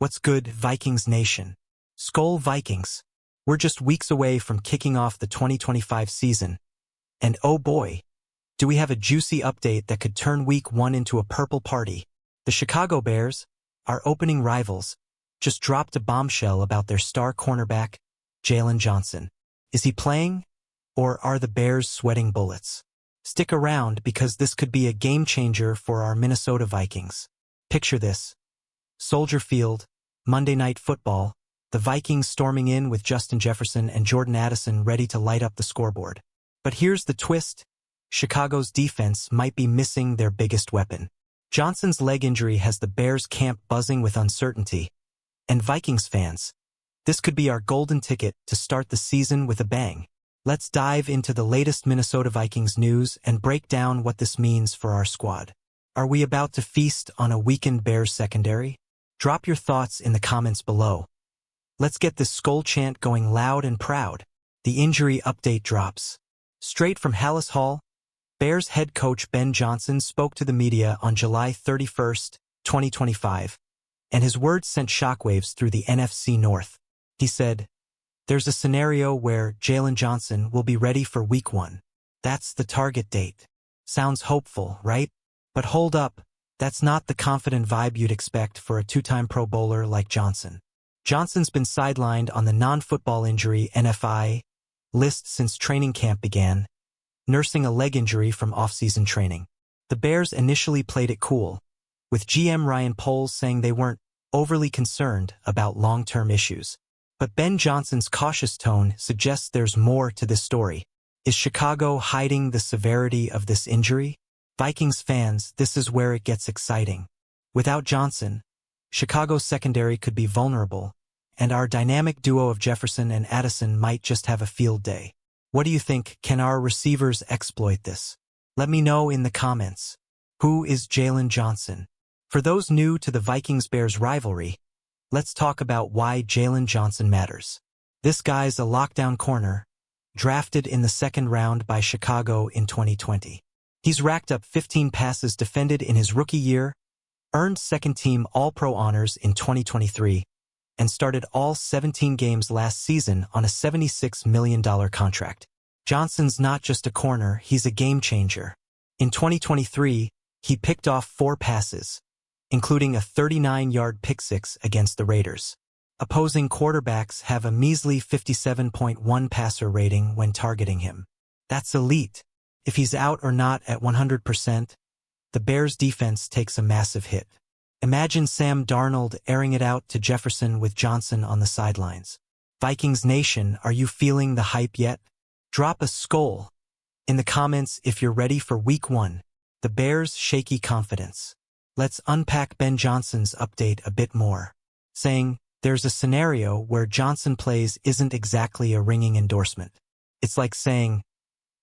What's good, Vikings Nation? Skol Vikings. We're just weeks away from kicking off the 2025 season. And oh boy, do we have a juicy update that could turn week 1 into a purple party. The Chicago Bears, our opening rivals, just dropped a bombshell about their star cornerback, Jaylon Johnson. Is he playing, or are the Bears sweating bullets? Stick around because this could be a game changer for our Minnesota Vikings. Picture this. Soldier Field, Monday Night Football, the Vikings storming in with Justin Jefferson and Jordan Addison ready to light up the scoreboard. But here's the twist. Chicago's defense might be missing their biggest weapon. Johnson's leg injury has the Bears camp buzzing with uncertainty. And Vikings fans, this could be our golden ticket to start the season with a bang. Let's dive into the latest Minnesota Vikings news and break down what this means for our squad. Are we about to feast on a weakened Bears secondary? Drop your thoughts in the comments below. Let's get this Skol chant going loud and proud. The injury update drops. Straight from Hallis Hall, Bears head coach Ben Johnson spoke to the media on July 31, 2025, and his words sent shockwaves through the NFC North. He said, "There's a scenario where Jaylon Johnson will be ready for week 1. That's the target date." Sounds hopeful, right? But hold up, that's not the confident vibe you'd expect for a two-time Pro Bowler like Johnson. Johnson's been sidelined on the non-football injury NFI list since training camp began, nursing a leg injury from off-season training. The Bears initially played it cool, with GM Ryan Poles saying they weren't overly concerned about long-term issues. But Ben Johnson's cautious tone suggests there's more to this story. Is Chicago hiding the severity of this injury? Vikings fans, this is where it gets exciting. Without Johnson, Chicago's secondary could be vulnerable, and our dynamic duo of Jefferson and Addison might just have a field day. What do you think? Can our receivers exploit this? Let me know in the comments. Who is Jaylon Johnson? For those new to the Vikings-Bears rivalry, let's talk about why Jaylon Johnson matters. This guy's a lockdown corner, drafted in the second round by Chicago in 2020. He's racked up 15 passes defended in his rookie year, earned second-team All-Pro honors in 2023, and started all 17 games last season on a $76 million contract. Johnson's not just a corner, he's a game-changer. In 2023, he picked off 4 passes, including a 39-yard pick-six against the Raiders. Opposing quarterbacks have a measly 57.1 passer rating when targeting him. That's elite. If he's out or not at 100%, the Bears' defense takes a massive hit. Imagine Sam Darnold airing it out to Jefferson with Johnson on the sidelines. Vikings Nation, are you feeling the hype yet? Drop a Skol in the comments if you're ready for week 1. The Bears' shaky confidence. Let's unpack Ben Johnson's update a bit more, saying, "There's a scenario where Johnson plays isn't exactly a ringing endorsement. It's like saying,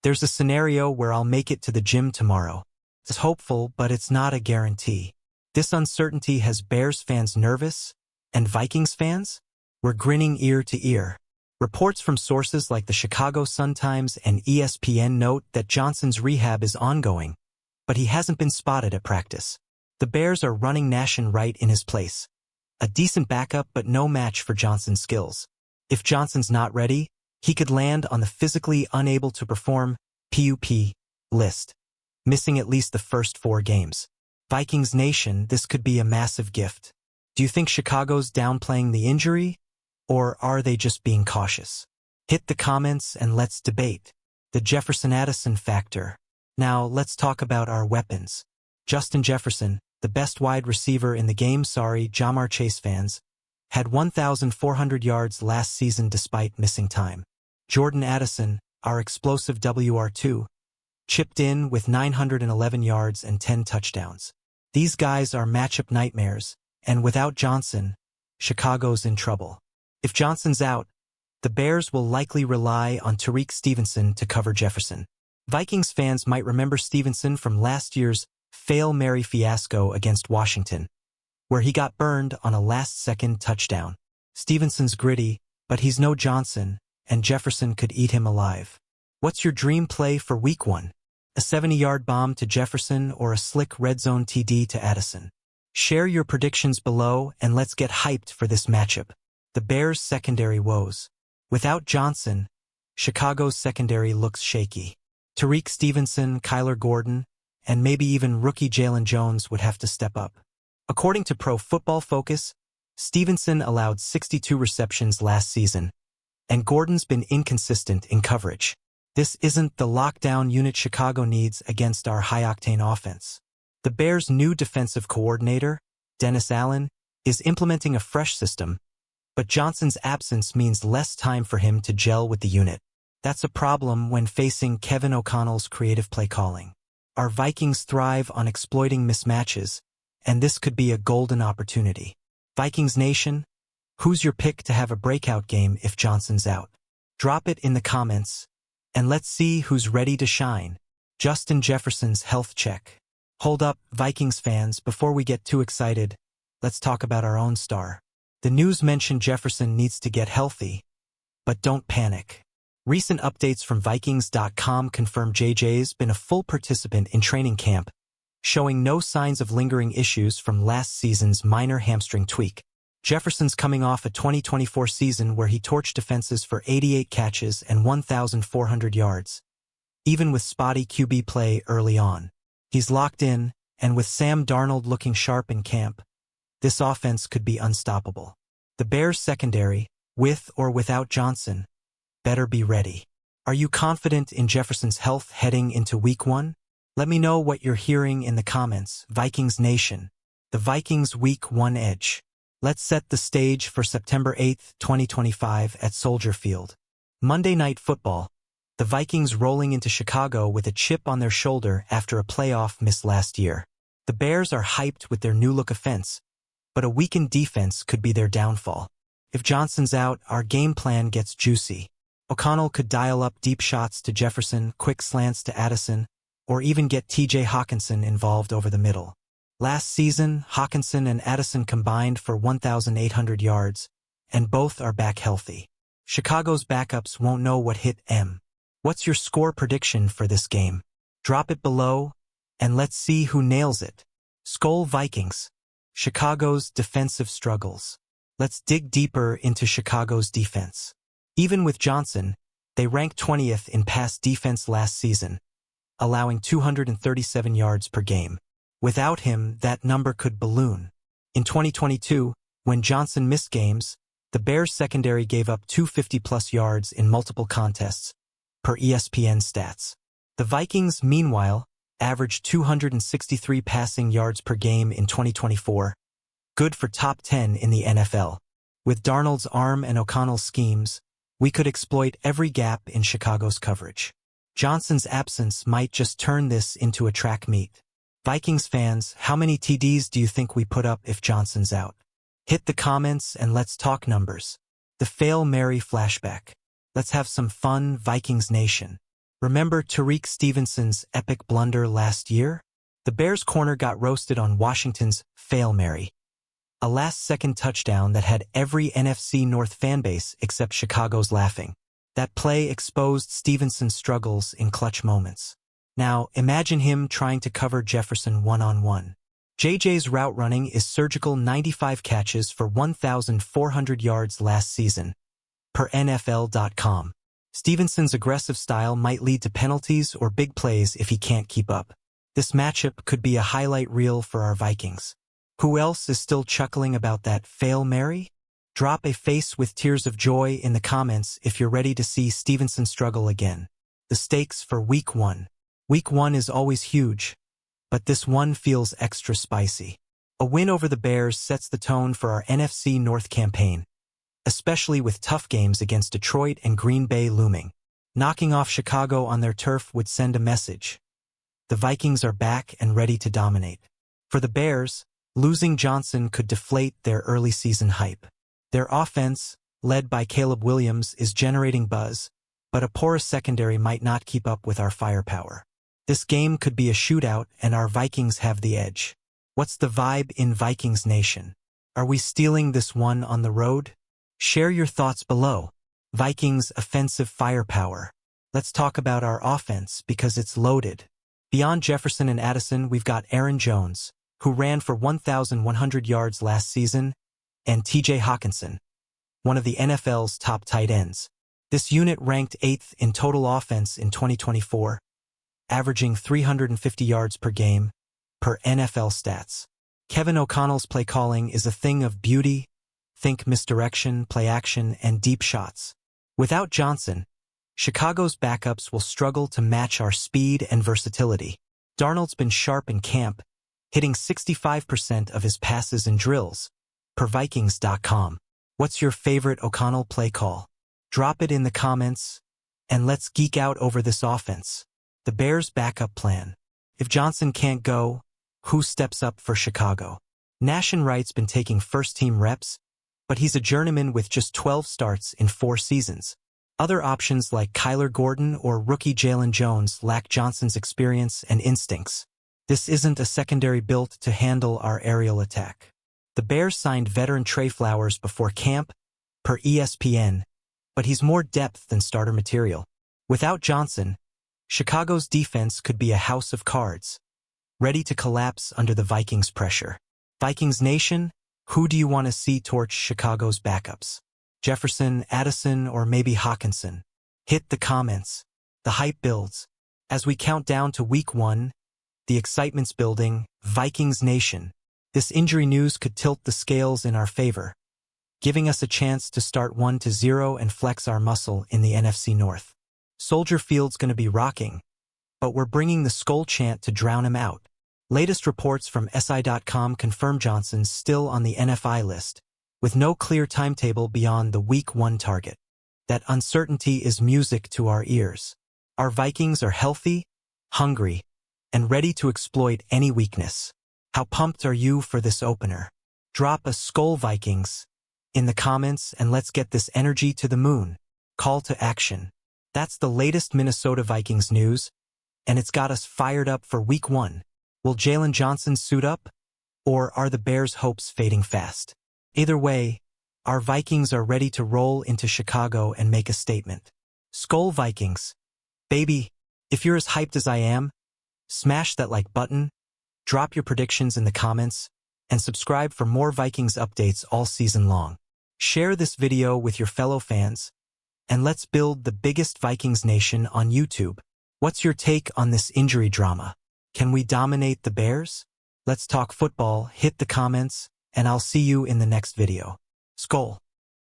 there's a scenario where I'll make it to the gym tomorrow. It's hopeful, but it's not a guarantee." This uncertainty has Bears fans nervous, and Vikings fans? We're grinning ear to ear. Reports from sources like the Chicago Sun-Times and ESPN note that Johnson's rehab is ongoing, but he hasn't been spotted at practice. The Bears are running Nation right in his place. A decent backup but no match for Johnson's skills. If Johnson's not ready, he could land on the physically unable to perform (PUP) list, missing at least the first 4 games. Vikings Nation, this could be a massive gift. Do you think Chicago's downplaying the injury, or are they just being cautious? Hit the comments and let's debate. The Jefferson-Addison factor. Now let's talk about our weapons. Justin Jefferson, the best wide receiver in the game, Ja'Marr Chase fans, had 1,400 yards last season despite missing time. Jordan Addison, our explosive WR2, chipped in with 911 yards and 10 touchdowns. These guys are matchup nightmares, and without Johnson, Chicago's in trouble. If Johnson's out, the Bears will likely rely on Tariq Stevenson to cover Jefferson. Vikings fans might remember Stevenson from last year's Hail Mary fiasco against Washington, where he got burned on a last-second touchdown. Stevenson's gritty, but he's no Johnson, and Jefferson could eat him alive. What's your dream play for week 1? A 70-yard bomb to Jefferson or a slick red zone TD to Addison? Share your predictions below and let's get hyped for this matchup. The Bears' secondary woes. Without Johnson, Chicago's secondary looks shaky. Tariq Stevenson, Kyler Gordon, and maybe even rookie Jaylon Jones would have to step up. According to Pro Football Focus, Stevenson allowed 62 receptions last season, and Gordon's been inconsistent in coverage. This isn't the lockdown unit Chicago needs against our high-octane offense. The Bears' new defensive coordinator, Dennis Allen, is implementing a fresh system, but Johnson's absence means less time for him to gel with the unit. That's a problem when facing Kevin O'Connell's creative play calling. Our Vikings thrive on exploiting mismatches, and this could be a golden opportunity. Vikings Nation, who's your pick to have a breakout game if Johnson's out? Drop it in the comments, and let's see who's ready to shine. Justin Jefferson's health check. Hold up, Vikings fans, before we get too excited, let's talk about our own star. The news mentioned Jefferson needs to get healthy, but don't panic. Recent updates from Vikings.com confirm JJ's been a full participant in training camp, showing no signs of lingering issues from last season's minor hamstring tweak. Jefferson's coming off a 2024 season where he torched defenses for 88 catches and 1,400 yards, even with spotty QB play early on. He's locked in, and with Sam Darnold looking sharp in camp, this offense could be unstoppable. The Bears' secondary, with or without Johnson, better be ready. Are you confident in Jefferson's health heading into Week 1? Let me know what you're hearing in the comments. Vikings Nation, the Vikings Week 1 edge. Let's set the stage for September 8, 2025 at Soldier Field. Monday Night Football. The Vikings rolling into Chicago with a chip on their shoulder after a playoff miss last year. The Bears are hyped with their new-look offense, but a weakened defense could be their downfall. If Johnson's out, our game plan gets juicy. O'Connell could dial up deep shots to Jefferson, quick slants to Addison, or even get T.J. Hockenson involved over the middle. Last season, Hockenson and Addison combined for 1,800 yards, and both are back healthy. Chicago's backups won't know what hit them. What's your score prediction for this game? Drop it below, and let's see who nails it. Skol Vikings. Chicago's defensive struggles. Let's dig deeper into Chicago's defense. Even with Johnson, they ranked 20th in pass defense last season, allowing 237 yards per game. Without him, that number could balloon. In 2022, when Johnson missed games, the Bears' secondary gave up 250-plus yards in multiple contests, per ESPN stats. The Vikings, meanwhile, averaged 263 passing yards per game in 2024, good for top 10 in the NFL. With Darnold's arm and O'Connell's schemes, we could exploit every gap in Chicago's coverage. Johnson's absence might just turn this into a track meet. Vikings fans, how many TDs do you think we put up if Johnson's out? Hit the comments and let's talk numbers. The Fail Mary flashback. Let's have some fun, Vikings Nation. Remember Tariq Stevenson's epic blunder last year? The Bears corner got roasted on Washington's Fail Mary, a last-second touchdown that had every NFC North fanbase except Chicago's laughing. That play exposed Stevenson's struggles in clutch moments. Now, imagine him trying to cover Jefferson one-on-one. JJ's route running is surgical. 95 catches for 1,400 yards last season, per NFL.com. Stevenson's aggressive style might lead to penalties or big plays if he can't keep up. This matchup could be a highlight reel for our Vikings. Who else is still chuckling about that Fail Mary? Drop a face with tears of joy in the comments if you're ready to see Stevenson struggle again. The stakes for Week 1. Week 1 is always huge, but this one feels extra spicy. A win over the Bears sets the tone for our NFC North campaign, especially with tough games against Detroit and Green Bay looming. Knocking off Chicago on their turf would send a message. The Vikings are back and ready to dominate. For the Bears, losing Johnson could deflate their early season hype. Their offense, led by Caleb Williams, is generating buzz, but a porous secondary might not keep up with our firepower. This game could be a shootout and our Vikings have the edge. What's the vibe in Vikings Nation? Are we stealing this one on the road? Share your thoughts below. Vikings offensive firepower. Let's talk about our offense because it's loaded. Beyond Jefferson and Addison, we've got Aaron Jones, who ran for 1,100 yards last season, and T.J. Hawkinson, one of the NFL's top tight ends. This unit ranked 8th in total offense in 2024, averaging 350 yards per game, per NFL stats. Kevin O'Connell's play calling is a thing of beauty. Think misdirection, play action, and deep shots. Without Johnson, Chicago's backups will struggle to match our speed and versatility. Darnold's been sharp in camp, hitting 65% of his passes in drills, per Vikings.com. What's your favorite O'Connell play call? Drop it in the comments, and let's geek out over this offense. The Bears' backup plan. If Johnson can't go, who steps up for Chicago? Nashon Wright's been taking first-team reps, but he's a journeyman with just 12 starts in 4 seasons. Other options like Kyler Gordon or rookie Jaylon Jones lack Johnson's experience and instincts. This isn't a secondary built to handle our aerial attack. The Bears signed veteran Trey Flowers before camp, per ESPN, but he's more depth than starter material. Without Johnson, Chicago's defense could be a house of cards, ready to collapse under the Vikings' pressure. Vikings Nation, who do you want to see torch Chicago's backups? Jefferson, Addison, or maybe Hawkinson? Hit the comments. The hype builds. As we count down to Week 1, the excitement's building. Vikings Nation. This injury news could tilt the scales in our favor, giving us a chance to start 1-0 and flex our muscle in the NFC North. Soldier Field's gonna be rocking, but we're bringing the Skol chant to drown him out. Latest reports from SI.com confirm Johnson's still on the NFI list, with no clear timetable beyond the Week 1 target. That uncertainty is music to our ears. Our Vikings are healthy, hungry, and ready to exploit any weakness. How pumped are you for this opener? Drop a Skol Vikings in the comments and let's get this energy to the moon. Call to action. That's the latest Minnesota Vikings news, and it's got us fired up for Week 1. Will Jaylon Johnson suit up, or are the Bears' hopes fading fast? Either way, our Vikings are ready to roll into Chicago and make a statement. Skol Vikings. Baby, if you're as hyped as I am, smash that like button, drop your predictions in the comments, and subscribe for more Vikings updates all season long. Share this video with your fellow fans, and let's build the biggest Vikings nation on YouTube. What's your take on this injury drama? Can we dominate the Bears? Let's talk football, hit the comments, and I'll see you in the next video. Skol.